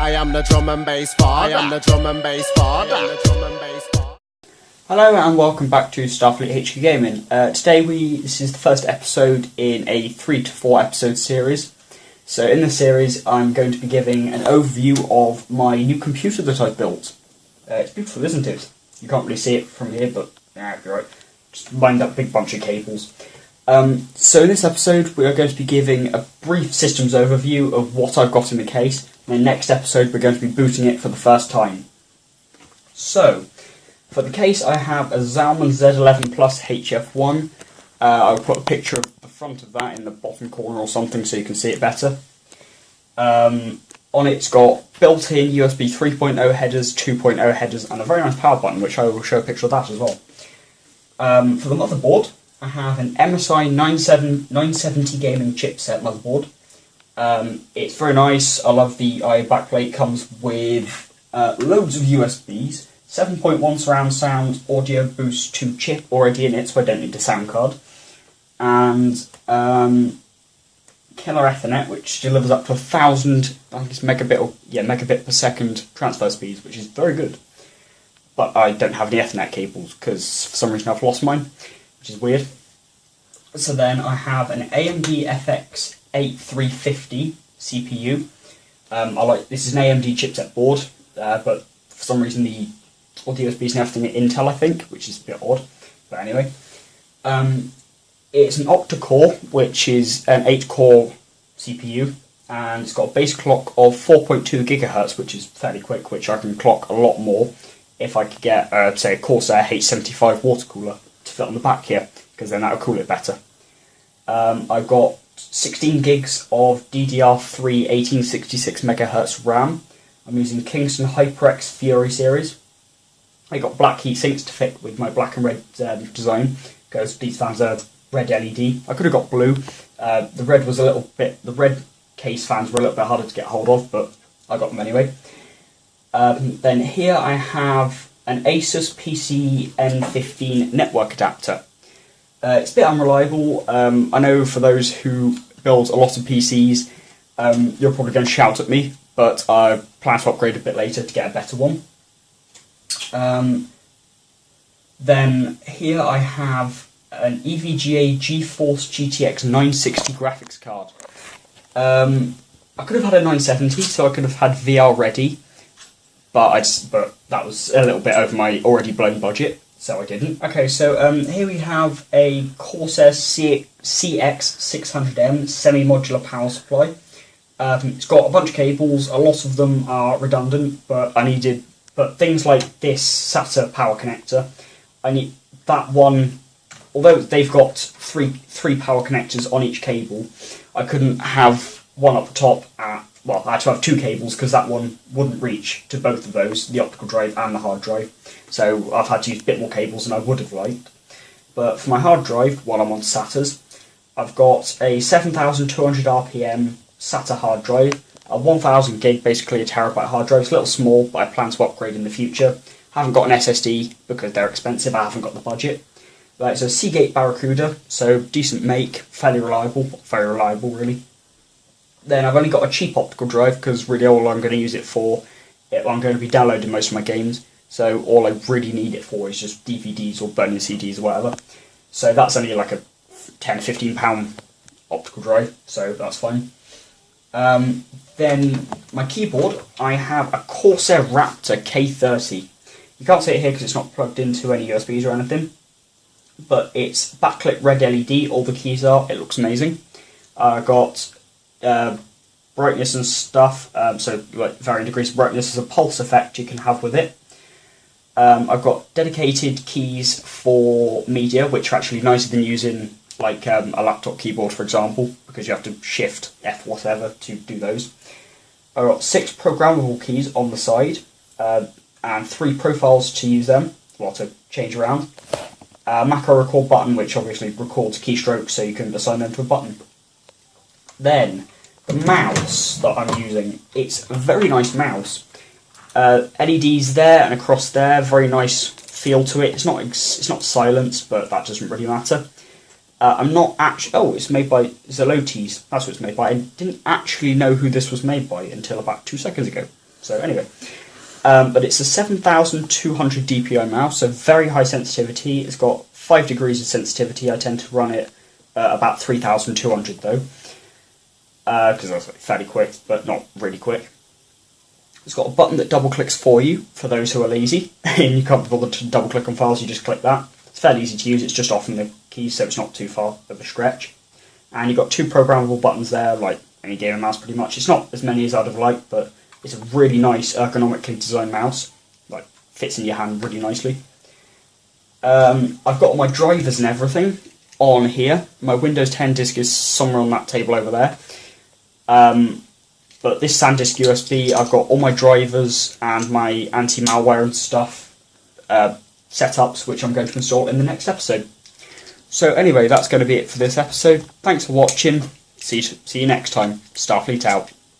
I am the drum and bass father. I am the drum and bass father. I am the drum and bass father. Hello and welcome back to Starfleet HQ Gaming. Today this is the first episode in a 3 to 4 episode series. So in this series I'm going to be giving an overview of my new computer that I've built. It's beautiful, isn't it? You can't really see it from here, but yeah, you're right. Just lined up a big bunch of cables. So in this episode we are going to be giving a brief systems overview of what I've got in the case. And in the next episode we're going to be booting it for the first time. So, for the case I have a Zalman Z11 Plus HF1. I'll put a picture of the front of that in the bottom corner or something so you can see it better. On it's got built-in USB 3.0 headers, 2.0 headers, and a very nice power button, which I will show a picture of that as well. For the motherboard, I have an MSI 970 gaming chipset motherboard. It's very nice. I love the I/O backplate. Comes with loads of USBs, 7.1 surround sound, audio boost 2 chip already in it, so I don't need a sound card, and killer Ethernet, which delivers up to 1,000, I think it's megabit per second transfer speeds, which is very good. But I don't have any Ethernet cables because for some reason I've lost mine, which is weird. So then I have an AMD FX 8350 CPU. This is an AMD chipset board, but for some reason all the USBs and everything are Intel, I think, which is a bit odd. But anyway, it's an octa-core, which is an 8-core CPU, and it's got a base clock of 4.2 GHz, which is fairly quick, which I can clock a lot more if I could get, say, a Corsair H75 water cooler to fit on the back here, because then that would cool it better. I've got 16 gigs of DDR3 1866 MHz RAM. I'm using Kingston HyperX Fury series. I got black heat sinks to fit with my black and red design, because these fans are red LED. I could have got blue. The red case fans were a little bit harder to get hold of, but I got them anyway. Then here I have an Asus PC-N15 network adapter. It's a bit unreliable. I know for those who build a lot of PCs, you're probably going to shout at me, but I plan to upgrade a bit later to get a better one. Then here I have an EVGA GeForce GTX 960 graphics card. I could have had a 970, so I could have had VR ready, but that was a little bit over my already blown budget, so I didn't. Okay, so here we have a Corsair CX600M semi-modular power supply. It's got a bunch of cables. A lot of them are redundant, but things like this SATA power connector, I need that one. Although they've got three power connectors on each cable, I couldn't have one up the top. I had to have 2 cables because that one wouldn't reach to both of those, the optical drive and the hard drive. So I've had to use a bit more cables than I would have liked. But for my hard drive, while I'm on SATAs, I've got a 7,200 RPM SATA hard drive, a 1,000 gig, basically a terabyte hard drive. It's a little small, but I plan to upgrade in the future. I haven't got an SSD because they're expensive. I haven't got the budget. But it's a Seagate Barracuda, so decent make, fairly reliable, very reliable really. Then I've only got a cheap optical drive because really all I'm going to use it for, I'm going to be downloading most of my games, so all I really need it for is just DVDs or burning CDs or whatever. So that's only like a £10 to £15 optical drive, so that's fine. Then my keyboard, I have a Corsair Raptor K30. You can't see it here because it's not plugged into any USBs or anything, but it's backlit red LED, all the keys are, it looks amazing. I've got brightness and stuff, so like varying degrees of brightness. There's a pulse effect you can have with it. I've got dedicated keys for media, which are actually nicer than using like a laptop keyboard, for example, because you have to shift F whatever to do those. I've got 6 programmable keys on the side, and 3 profiles to use them, to change around. Macro record button, which obviously records keystrokes so you can assign them to a button. Then, the mouse that I'm using, it's a very nice mouse. LEDs there and across there, very nice feel to it. It's not silenced, but that doesn't really matter. I'm not actually... Oh, it's made by Zelotes. That's what it's made by. I didn't actually know who this was made by until about 2 seconds ago. So anyway, but it's a 7,200 DPI mouse, so very high sensitivity. It's got 5 degrees of sensitivity. I tend to run it about 3,200 though, because that's fairly quick, but not really quick. It's got a button that double clicks for you, for those who are lazy, and you can't bother to double click on files, you just click that. It's fairly easy to use, it's just off in the keys, so it's not too far of a stretch. And you've got 2 programmable buttons there, like any gaming mouse pretty much. It's not as many as I'd have liked, but it's a really nice ergonomically designed mouse. Like, fits in your hand really nicely. I've got all my drivers and everything on here. My Windows 10 disk is somewhere on that table over there. But this SanDisk USB, I've got all my drivers and my anti-malware and stuff setups, which I'm going to install in the next episode. So anyway, that's going to be it for this episode. Thanks for watching. See you next time. Starfleet out.